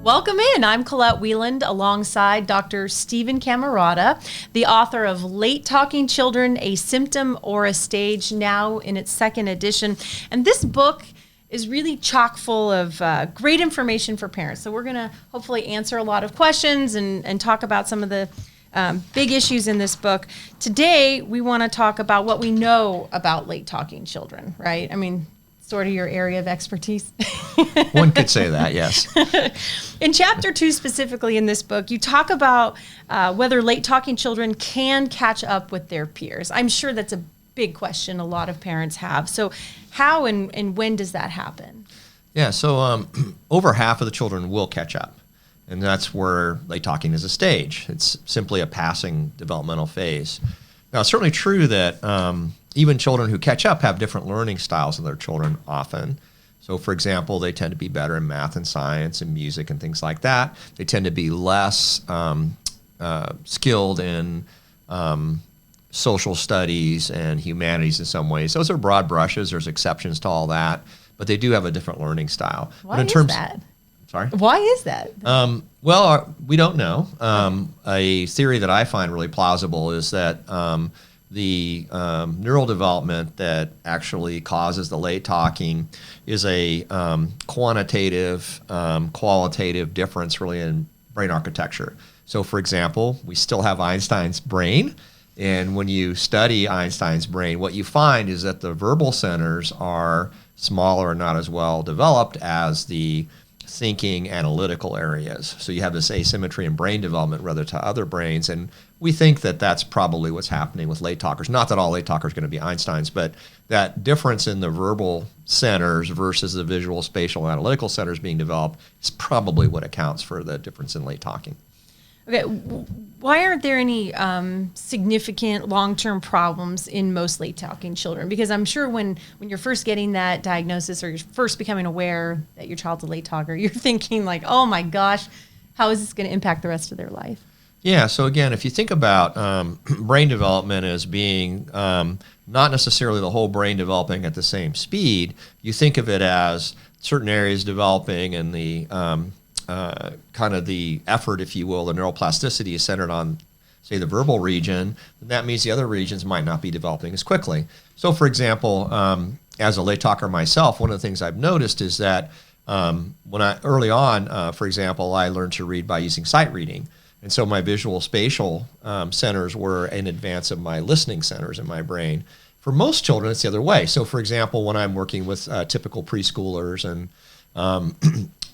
Welcome in. I'm Collette Wieland alongside Dr. Stephen Camarata, the author of Late Talking Children, A Symptom or a Stage, now in its second edition. And this book is really chock full of great information for parents. So we're going to hopefully answer a lot of questions and talk about some of the big issues in this book. Today, we want to talk about what we know about late talking children, right? I mean, sort of your area of expertise. One could say that, yes. In chapter 2 specifically in this book, you talk about whether late talking children can catch up with their peers. I'm sure that's a big question a lot of parents have. So how and when does that happen? Yeah, so over half of the children will catch up. And that's where late talking is a stage. It's simply a passing developmental phase. Now, it's certainly true that even children who catch up have different learning styles than their children often. So, for example, they tend to be better in math and science and music and things like that. They tend to be less skilled in social studies and humanities in some ways. Those are broad brushes. There's exceptions to all that. But they do have a different learning style. Why is that? Sorry? Why is that? Well, we don't know. A theory that I find really plausible is that the neural development that actually causes the late talking is a quantitative, qualitative difference really in brain architecture. So, for example, we still have Einstein's brain. And when you study Einstein's brain, what you find is that the verbal centers are smaller and not as well developed as the thinking analytical areas. So you have this asymmetry in brain development rather to other brains. And we think that that's probably what's happening with late talkers. Not that all late talkers are going to be Einsteins, but that difference in the verbal centers versus the visual, spatial, analytical centers being developed is probably what accounts for the difference in late talking. Okay, why aren't there any significant long-term problems in most late talking children? Because I'm sure when you're first getting that diagnosis or you're first becoming aware that your child's a late talker, you're thinking like, oh my gosh, how is this going to impact the rest of their life? Yeah, so again, if you think about brain development as being not necessarily the whole brain developing at the same speed, you think of it as certain areas developing and the kind of the effort, if you will, the neuroplasticity is centered on, say, the verbal region, then that means the other regions might not be developing as quickly. So, for example, as a late talker myself, one of the things I've noticed is that early on, for example, I learned to read by using sight reading. And so my visual spatial centers were in advance of my listening centers in my brain. For most children, it's the other way. So, for example, when I'm working with typical preschoolers and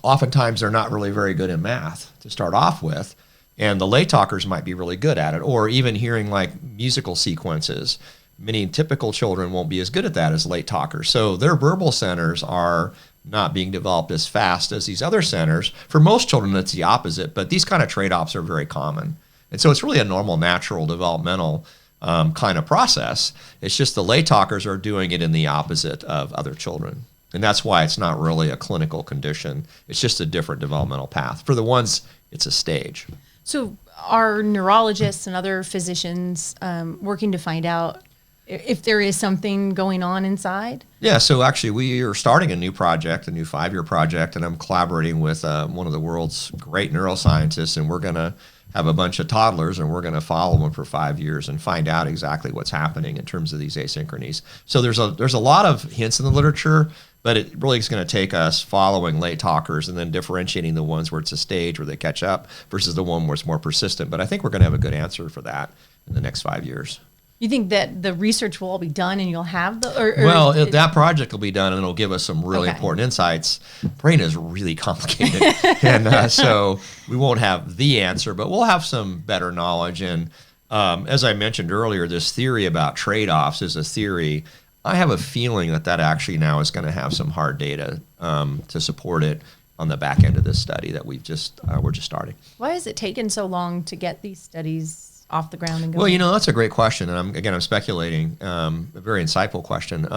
oftentimes they're not really very good in math to start off with, and the late talkers might be really good at it, or even hearing like musical sequences. Many typical children won't be as good at that as late talkers. So their verbal centers are not being developed as fast as these other centers. For most children, it's the opposite, but these kind of trade-offs are very common. And so it's really a normal, natural, developmental kind of process. It's just the late talkers are doing it in the opposite of other children. And that's why it's not really a clinical condition. It's just a different developmental path. For the ones, it's a stage. So are neurologists and other physicians working to find out if there is something going on inside? Yeah, so actually we are starting a new project, a new 5-year project, and I'm collaborating with one of the world's great neuroscientists, and we're going to have a bunch of toddlers, and we're going to follow them for 5 years and find out exactly what's happening in terms of these asynchronies. So there's a lot of hints in the literature, but it really is going to take us following late talkers and then differentiating the ones where it's a stage where they catch up versus the one where it's more persistent. But I think we're going to have a good answer for that in the next 5 years. You think that the research will all be done and you'll have the... that project will be done and it'll give us some really important insights. Brain is really complicated. And so we won't have the answer, but we'll have some better knowledge. And as I mentioned earlier, this theory about trade-offs is a theory. I have a feeling that actually now is going to have some hard data to support it on the back end of this study that we're just starting. Why has it taken so long to get these studies off the ground and going? Well, that's a great question, and I'm speculating. A very insightful question.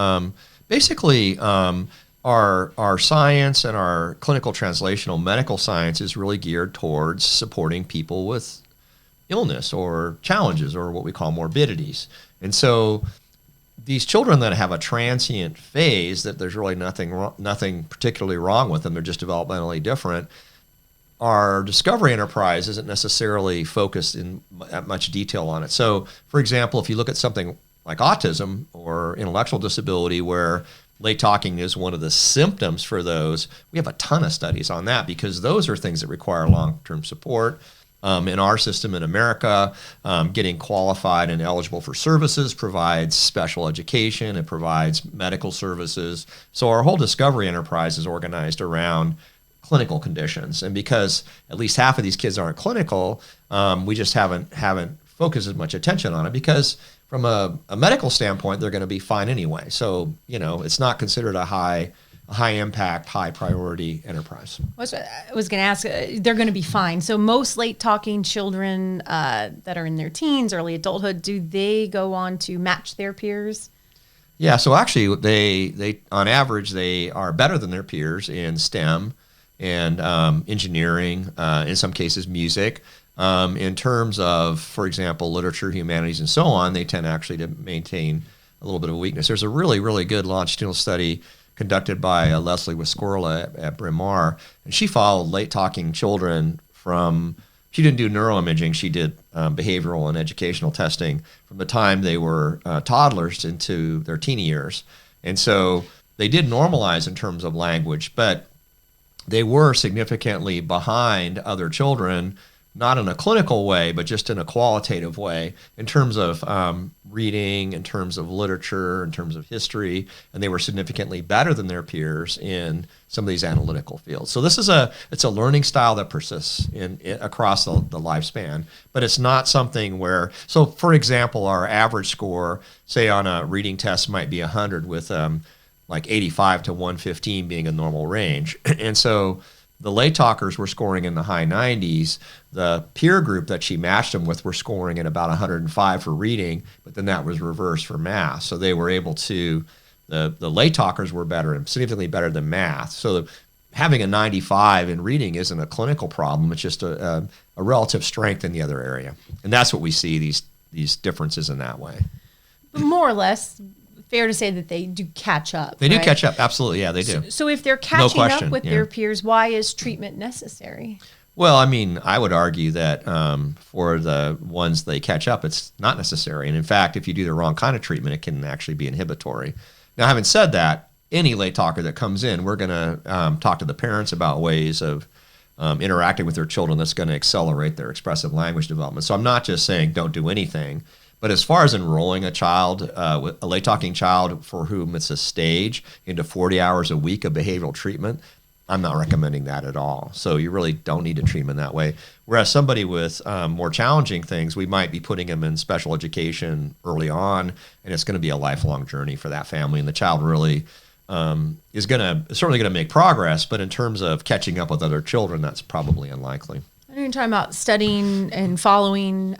Basically, our science and our clinical translational medical science is really geared towards supporting people with illness or challenges or what we call morbidities, and so these children that have a transient phase that there's really nothing particularly wrong with them, they're just developmentally different, our discovery enterprise isn't necessarily focused in at much detail on it. So, for example, if you look at something like autism or intellectual disability, where late talking is one of the symptoms for those, we have a ton of studies on that because those are things that require long-term support. In our system in America, getting qualified and eligible for services provides special education, it provides medical services. So our whole discovery enterprise is organized around clinical conditions. And because at least half of these kids aren't clinical, we just haven't focused as much attention on it because from a medical standpoint, they're going to be fine anyway. So, it's not considered a high impact, high priority enterprise. I was going to ask, they're going to be fine. So most late talking children that are in their teens, early adulthood, do they go on to match their peers? Yeah, so actually they on average, they are better than their peers in STEM and engineering, in some cases music. In terms of, for example, literature, humanities, and so on, they tend actually to maintain a little bit of a weakness. There's a really, really good longitudinal study conducted by Leslie Wiscorla at Bryn Mawr, and she followed late talking children she didn't do neuroimaging, she did behavioral and educational testing from the time they were toddlers into their teen years. And so they did normalize in terms of language, but they were significantly behind other children, not in a clinical way, but just in a qualitative way in terms of reading, in terms of literature, in terms of history, and they were significantly better than their peers in some of these analytical fields. So it's a learning style that persists across the lifespan, but it's not something where, so for example, our average score, say on a reading test might be 100 with like 85 to 115 being a normal range. And so the late talkers were scoring in the high 90s. The peer group that she matched them with were scoring at about 105 for reading, but then that was reversed for math. So they were able to, the late talkers were better and significantly better than math. So having a 95 in reading isn't a clinical problem. It's just a relative strength in the other area. And that's what we see, these differences in that way. But more or less, fair to say that they do catch up. They do catch up, absolutely. Yeah, they do. So if they're catching up with their peers, why is treatment necessary? Well, I mean, I would argue that for the ones they catch up, it's not necessary. And in fact, if you do the wrong kind of treatment, it can actually be inhibitory. Now, having said that, any late talker that comes in, we're going to talk to the parents about ways of interacting with their children that's going to accelerate their expressive language development. So I'm not just saying don't do anything. But as far as enrolling a child, a late talking child for whom it's a stage, into 40 hours a week of behavioral treatment, I'm not recommending that at all. So you really don't need to treat them in that way. Whereas somebody with more challenging things, we might be putting them in special education early on, and it's going to be a lifelong journey for that family. And the child really is certainly going to make progress, but in terms of catching up with other children, that's probably unlikely. I know you're talking about studying and following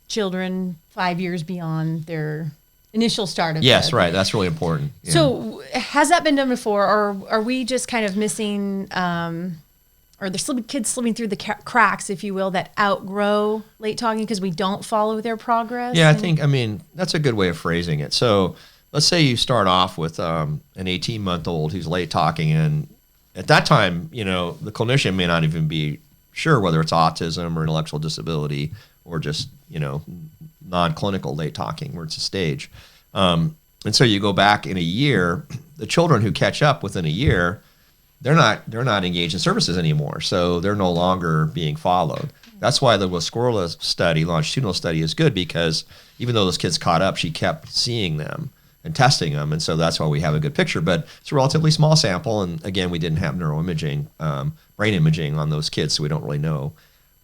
children 5 years beyond their initial start of yes, right. That's really important. Yeah. So has that been done before, or are we just kind of missing, or there's kids slipping through the cracks, if you will, that outgrow late talking because we don't follow their progress? Yeah, I mean, that's a good way of phrasing it. So let's say you start off with an 18-month-old who's late talking, and at that time, the clinician may not even be sure whether it's autism or intellectual disability or just, non-clinical late talking where it's a stage. And so you go back in a year, the children who catch up within a year, they're not engaged in services anymore. So they're no longer being followed. That's why the Wiscorla study, longitudinal study, is good, because even though those kids caught up, she kept seeing them and testing them. And so that's why we have a good picture. But it's a relatively small sample. And again, we didn't have neuroimaging, brain imaging on those kids, so we don't really know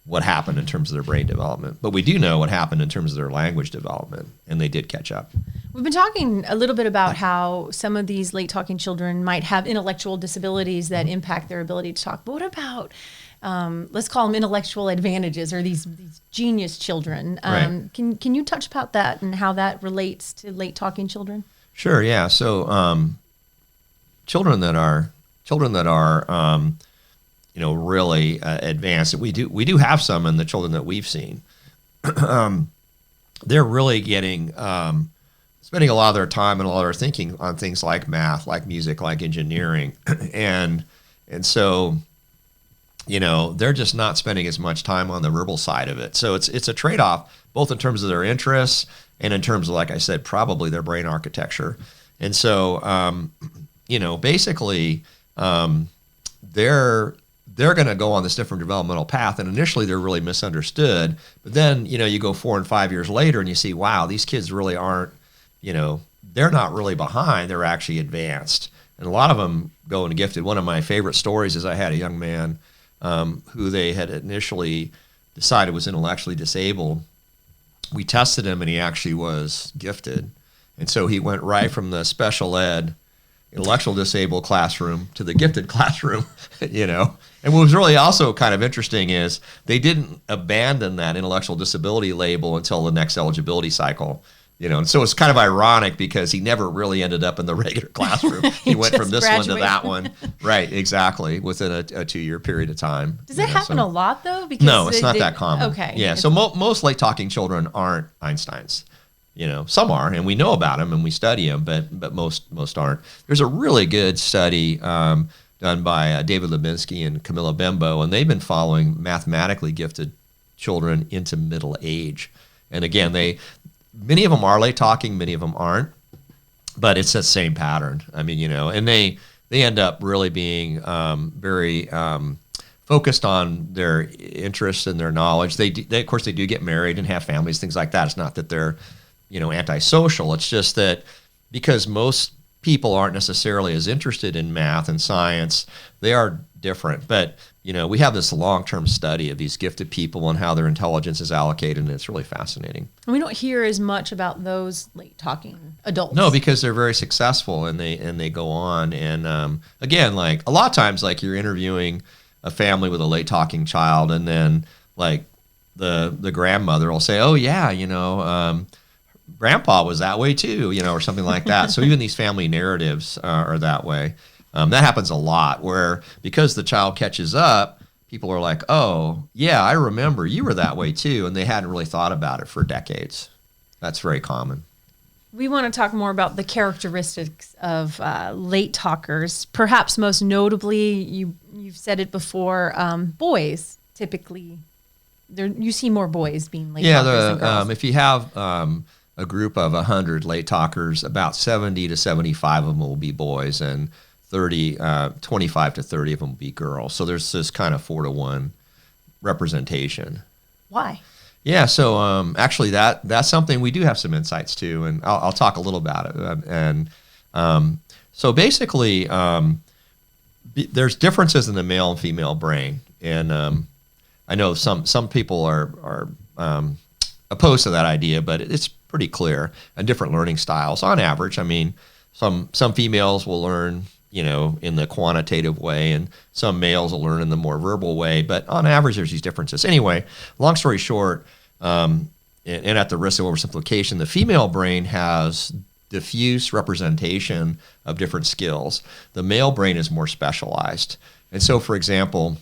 what happened in terms of their brain development. But we do know what happened in terms of their language development, and they did catch up. We've been talking a little bit about how some of these late talking children might have intellectual disabilities that impact their ability to talk. But what about, let's call them intellectual advantages, or these genius children? Right. Can you touch about that and how that relates to late talking children? Sure, yeah. So children that are really advanced. We do have some in the children that we've seen. They're really spending a lot of their time and a lot of their thinking on things like math, like music, like engineering, and so they're just not spending as much time on the verbal side of it. So it's a trade-off, both in terms of their interests and in terms of, like I said, probably their brain architecture. And so, basically, they're going to go on this different developmental path. And initially, they're really misunderstood. But then, you go 4 and 5 years later and you see, wow, these kids really aren't, they're not really behind. They're actually advanced. And a lot of them go into gifted. One of my favorite stories is I had a young man who they had initially decided was intellectually disabled. We tested him, and he actually was gifted. And so he went right from the special ed intellectual disabled classroom to the gifted classroom, And what was really also kind of interesting is they didn't abandon that intellectual disability label until the next eligibility cycle. And so it's kind of ironic because he never really ended up in the regular classroom. He went from this one to that one. Right, exactly, within a 2-year period of time. Does that happen a lot, though? Because no, it's not that common. Okay. Yeah, so most late-talking children aren't Einsteins. Some are, and we know about them, and we study them, but most aren't. There's a really good study done by David Lubinsky and Camilla Bembo, and they've been following mathematically gifted children into middle age. And again, many of them are late talking, many of them aren't, but it's that same pattern. I mean, and they end up really being very focused on their interests and their knowledge. They of course, they do get married and have families, things like that. It's not that they're, antisocial. It's just that because most people aren't necessarily as interested in math and science, they are different. But, we have this long-term study of these gifted people and how their intelligence is allocated, and it's really fascinating. We don't hear as much about those late-talking adults. No, because they're very successful, and they go on. And again, like a lot of times, like you're interviewing a family with a late-talking child, and then like the grandmother will say, "Oh yeah, Grandpa was that way too," or something like that. So even these family narratives are that way. That happens a lot where because the child catches up, people are like, "Oh, yeah, I remember you were that way too," and they hadn't really thought about it for decades. That's very common. We want to talk more about the characteristics of late talkers. Perhaps most notably, you've said it before, boys typically. You see more boys being late talkers than girls. If you have a group of 100 late talkers, about 70 to 75 of them will be boys, and 25 to 30 of them will be girls. So there's this kind of 4-to-1 representation. Why? Yeah, so actually that's something we do have some insights to, and I'll talk a little about it. So basically, there's differences in the male and female brain, and I know some people are opposed to that idea, but it's pretty clear. And different learning styles, on average. I mean, some females will learn, in the quantitative way, and some males will learn in the more verbal way. But on average, there's these differences. Anyway, long story short, and at the risk of oversimplification, the female brain has diffuse representation of different skills. The male brain is more specialized. And so, for example,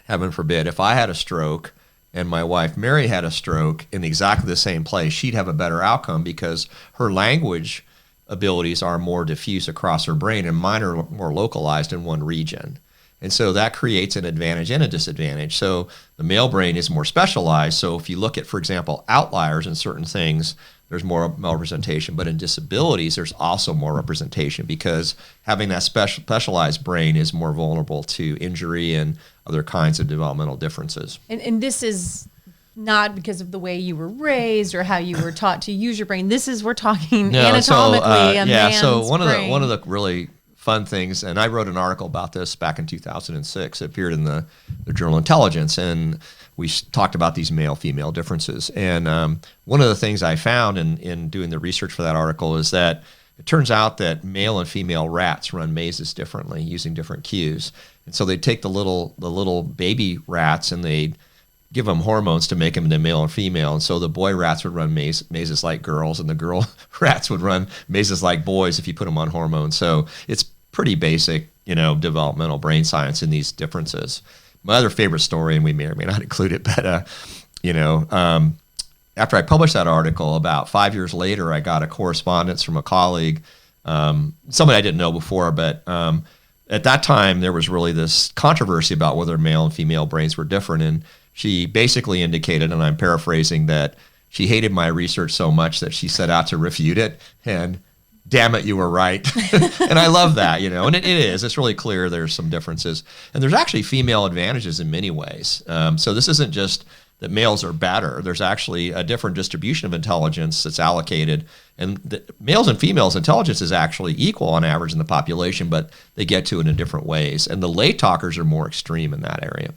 heaven forbid, if I had a stroke and my wife Mary had a stroke in exactly the same place, she'd have a better outcome because her language abilities are more diffuse across her brain, and mine are more localized in one region. And so that creates an advantage and a disadvantage. So the male brain is more specialized. So if you look at, for example, outliers in certain things, there's more representation. But in disabilities, there's also more representation because having that specialized brain is more vulnerable to injury and other kinds of developmental differences. And this is not because of the way you were raised or how you were taught to use your brain. We're talking anatomically a man's so one brain. of the really fun things, and I wrote an article about this back in 2006. It appeared in the journal Intelligence, and we talked about these male-female differences. And one of the things I found in doing the research for that article is that it turns out that male and female rats run mazes differently using different cues. And so they take the little baby rats and they give them hormones to make them into male and female. And so the boy rats would run mazes like girls, and the girl rats would run mazes like boys if you put them on hormones. So it's pretty basic, developmental brain science in these differences. My other favorite story, and we may or may not include it, but after I published that article, about 5 years later, I got a correspondence from a colleague, somebody I didn't know before, but at that time, there was really this controversy about whether male and female brains were different. And she basically indicated, and I'm paraphrasing, that she hated my research so much that she set out to refute it. And damn it, you were right. And I love that, and it is. It's really clear there's some differences. And there's actually female advantages in many ways. So this isn't just that males are better. There's actually a different distribution of intelligence that's allocated. And the males and females' intelligence is actually equal on average in the population, but they get to it in different ways. And the late talkers are more extreme in that area.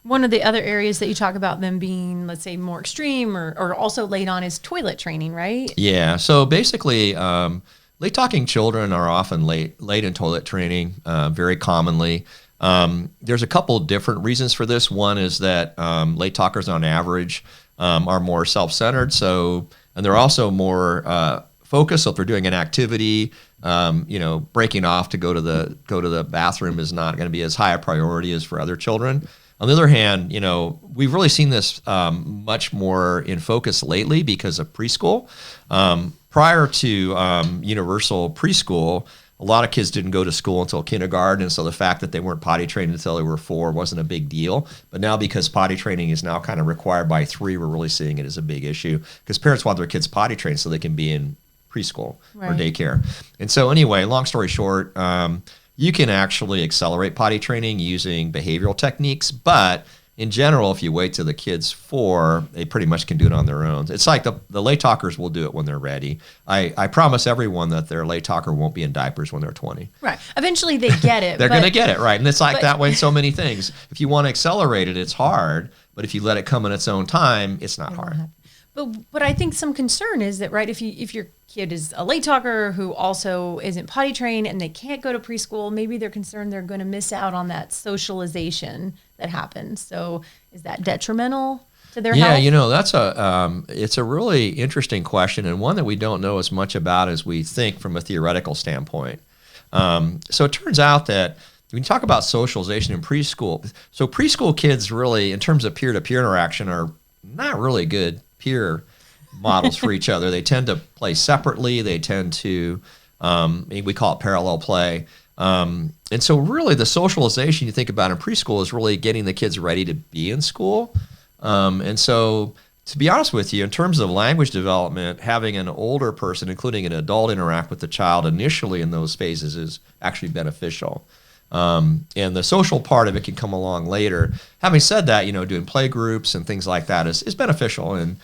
One of the other areas that you talk about them being, let's say, more extreme or also late on is toilet training, right? Yeah. So basically, late talking children are often late in toilet training, very commonly. There's a couple different reasons for this. One is that late talkers on average are more self-centered, and they're also more focused. So if they're doing an activity, breaking off to go to the bathroom is not going to be as high a priority as for other children. On the other hand, we've really seen this much more in focus lately because of preschool. Prior to universal preschool, a lot of kids didn't go to school until kindergarten, and so the fact that they weren't potty trained until they were 4 wasn't a big deal. But now, because potty training is now kind of required by 3, we're really seeing it as a big issue because parents want their kids potty trained so they can be in preschool or daycare. And so anyway, long story short, you can actually accelerate potty training using behavioral techniques, but in general, if you wait till the kid's 4, they pretty much can do it on their own. It's like the late talkers will do it when they're ready. I promise everyone that their late talker won't be in diapers when they're 20. Right. Eventually they get it. They're going to get it, right? And it's like that way in so many things. If you want to accelerate it, it's hard. But if you let it come in its own time, it's not hard. But I think some concern is that, right, if your kid is a late talker who also isn't potty trained and they can't go to preschool, maybe they're concerned they're going to miss out on that socialization that happens. So is that detrimental to their health? Yeah, that's it's a really interesting question, and one that we don't know as much about as we think from a theoretical standpoint. So it turns out that when you talk about socialization in preschool, so preschool kids really, in terms of peer-to-peer interaction, are not really good peer models for each other. They tend to play separately. They tend to, we call it parallel play. And so really the socialization you think about in preschool is really getting the kids ready to be in school. And so to be honest with you, in terms of language development, having an older person, including an adult, interact with the child initially in those phases is actually beneficial. And the social part of it can come along later. Having said that, doing play groups and things like that is beneficial. And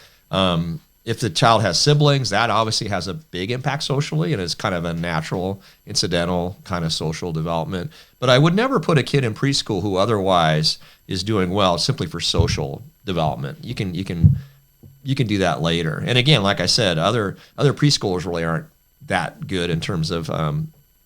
if the child has siblings, that obviously has a big impact socially and is kind of a natural, incidental kind of social development. But I would never put a kid in preschool who otherwise is doing well simply for social development. You can do that later. And again, like I said, other preschoolers really aren't that good in terms of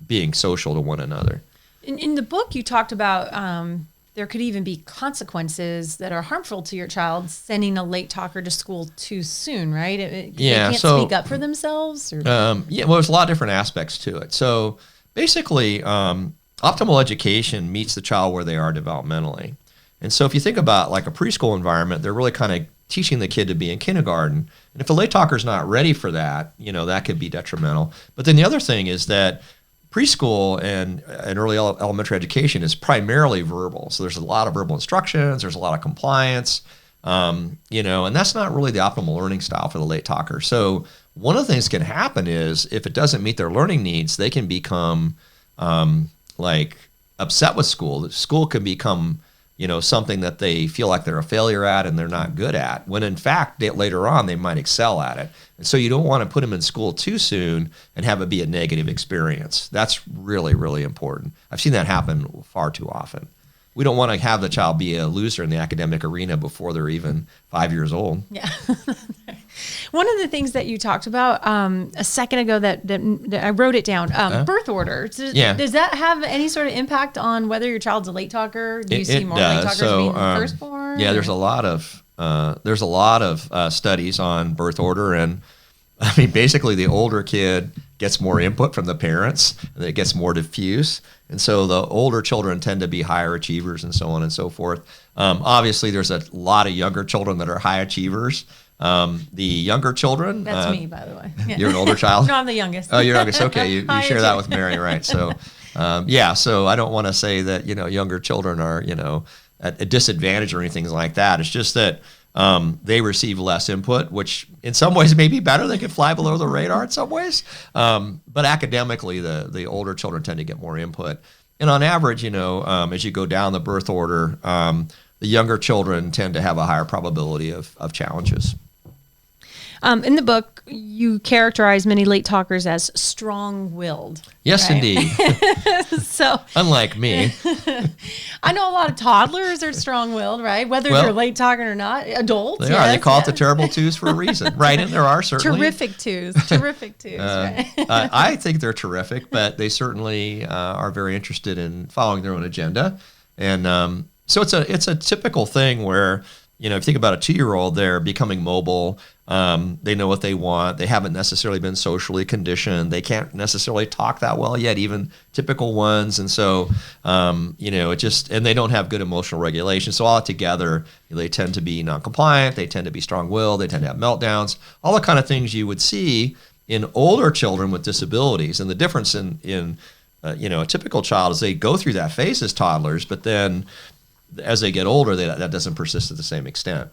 being social to one another. In the book, you talked about there could even be consequences that are harmful to your child sending a late talker to school too soon, right? They can't speak up for themselves? Or? Well, there's a lot of different aspects to it. So basically, optimal education meets the child where they are developmentally. And so if you think about like a preschool environment, they're really kind of teaching the kid to be in kindergarten. And if the late talker's not ready for that, that could be detrimental. But then the other thing is that preschool and early elementary education is primarily verbal. So there's a lot of verbal instructions, there's a lot of compliance, and that's not really the optimal learning style for the late talker. So one of the things that can happen is if it doesn't meet their learning needs, they can become upset with school. The school can become something that they feel like they're a failure at and they're not good at, when in fact, later on, they might excel at it. And so you don't want to put them in school too soon and have it be a negative experience. That's really, really important. I've seen that happen far too often. We don't want to have the child be a loser in the academic arena before they're even 5 years old. Yeah. One of the things that you talked about a second ago that I wrote it down, birth order. Does that have any sort of impact on whether your child's a late talker? Do you see more late talkers being firstborn? Yeah, there's a lot of studies on birth order, and I mean basically the older kid gets more input from the parents, and it gets more diffuse. And so the older children tend to be higher achievers and so on and so forth. Obviously, there's a lot of younger children that are high achievers. The younger children. That's me, by the way. Yeah. You're an older child? No, I'm the youngest. Oh, you're youngest. Okay, you share that with Mary, right? So So I don't want to say that, younger children are, at a disadvantage or anything like that. It's just that they receive less input, which in some ways may be better. They could fly below the radar in some ways. But academically, the older children tend to get more input. And on average, as you go down the birth order, the younger children tend to have a higher probability of challenges. In the book, you characterize many late talkers as strong-willed. Yes, right? indeed. So, unlike me. I know a lot of toddlers are strong-willed, right? Whether they're late talking or not. Adults, they are. They call it the terrible twos for a reason, right? And there are certainly terrific twos. Right? I think they're terrific, but they certainly are very interested in following their own agenda. And so it's a typical thing where, if you think about a 2-year-old, they're becoming mobile. They know what they want. They haven't necessarily been socially conditioned. They can't necessarily talk that well yet, even typical ones. And so, and they don't have good emotional regulation. So all together, they tend to be non-compliant. They tend to be strong-willed. They tend to have meltdowns, all the kind of things you would see in older children with disabilities. And the difference in a typical child is they go through that phase as toddlers, but then as they get older, that doesn't persist to the same extent.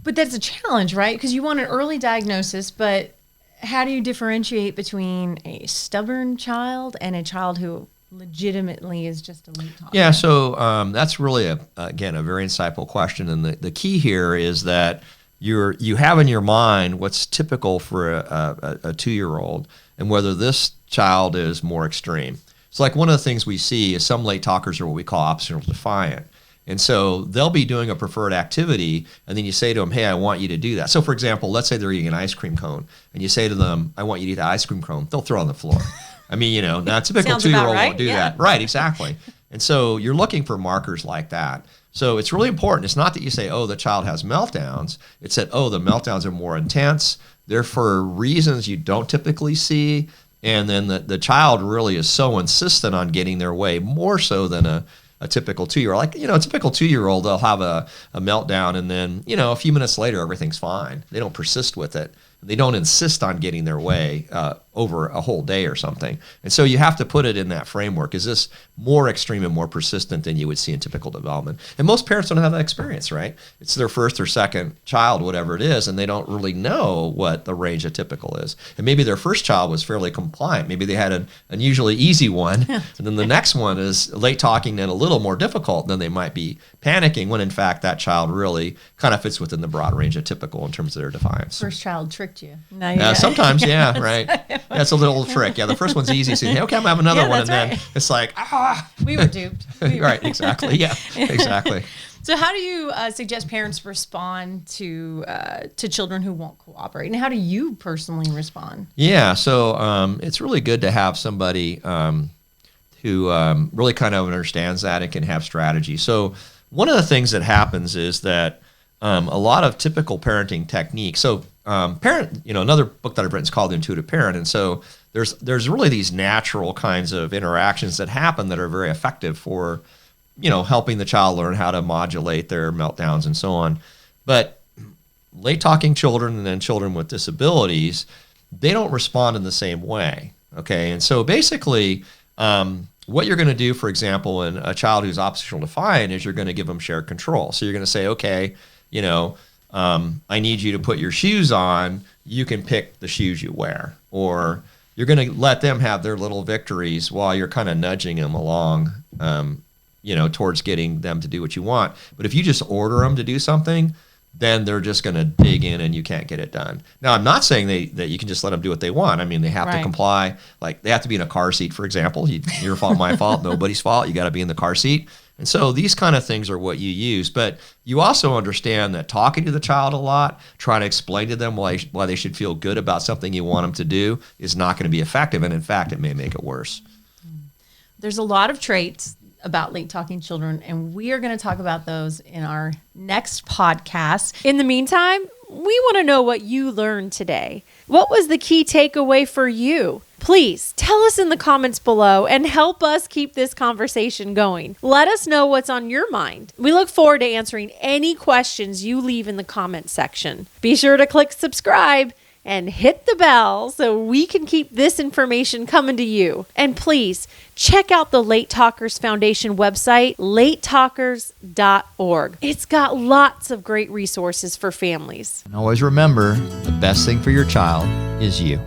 But that's a challenge, right? Because you want an early diagnosis, but how do you differentiate between a stubborn child and a child who legitimately is just a late talker? Yeah, so that's really, again, a very insightful question. And the key here is that you have in your mind what's typical for a 2-year-old and whether this child is more extreme. So like one of the things we see is some late talkers are what we call oppositional defiant. And so they'll be doing a preferred activity, and then you say to them, hey, I want you to do that. So for example, let's say they're eating an ice cream cone, and you say to them, I want you to eat the ice cream cone. They'll throw it on the floor. I mean, now a typical 2-year-old won't do that. Right, exactly. And so you're looking for markers like that. So it's really important. It's not that you say, oh, the child has meltdowns. It's that, oh, the meltdowns are more intense. They're for reasons you don't typically see. And then the child really is so insistent on getting their way, more so than a typical 2-year-old. Like, a typical 2-year-old, they'll have a meltdown, and then, a few minutes later, everything's fine. They don't persist with it. They don't insist on getting their way over a whole day or something. And so you have to put it in that framework. Is this more extreme and more persistent than you would see in typical development? And most parents don't have that experience, right? It's their first or second child, whatever it is, and they don't really know what the range of typical is. And maybe their first child was fairly compliant. Maybe they had an unusually easy one, and then the next one is late talking and a little more difficult, then they might be panicking when in fact that child really kind of fits within the broad range of typical in terms of their defiance. First child tricked you. Sometimes, yeah, right. That's a little trick. Yeah, the first one's easy. So, okay, I'm gonna have another one, and then it's like, we were duped. Right, exactly. Yeah, exactly. So, how do you suggest parents respond to children who won't cooperate, and how do you personally respond? Yeah, so it's really good to have somebody who really kind of understands that and can have strategy. So, one of the things that happens is that a lot of typical parenting techniques. So another book that I've written is called Intuitive Parent. And so there's really these natural kinds of interactions that happen that are very effective for, helping the child learn how to modulate their meltdowns and so on. But late talking children and then children with disabilities, they don't respond in the same way. Okay. And so basically, what you're going to do, for example, in a child who's oppositional defiant is you're going to give them shared control. So you're going to say, okay, I need you to put your shoes on. You can pick the shoes you wear. Or you're going to let them have their little victories while you're kind of nudging them along, towards getting them to do what you want. But if you just order them to do something, then they're just going to dig in and you can't get it done. Now, I'm not saying that you can just let them do what they want. I mean, they have to comply. Like, they have to be in a car seat, for example. Your fault, my fault, nobody's fault. You got to be in the car seat. And so these kind of things are what you use. But you also understand that talking to the child a lot, trying to explain to them why they should feel good about something you want them to do is not going to be effective. And in fact, it may make it worse. There's a lot of traits about late talking children, and we are going to talk about those in our next podcast. In the meantime, we want to know what you learned today. What was the key takeaway for you? Please tell us in the comments below and help us keep this conversation going. Let us know what's on your mind. We look forward to answering any questions you leave in the comments section. Be sure to click subscribe and hit the bell so we can keep this information coming to you. And please check out the Late Talkers Foundation website, latetalkers.org. It's got lots of great resources for families. And always remember, the best thing for your child is you.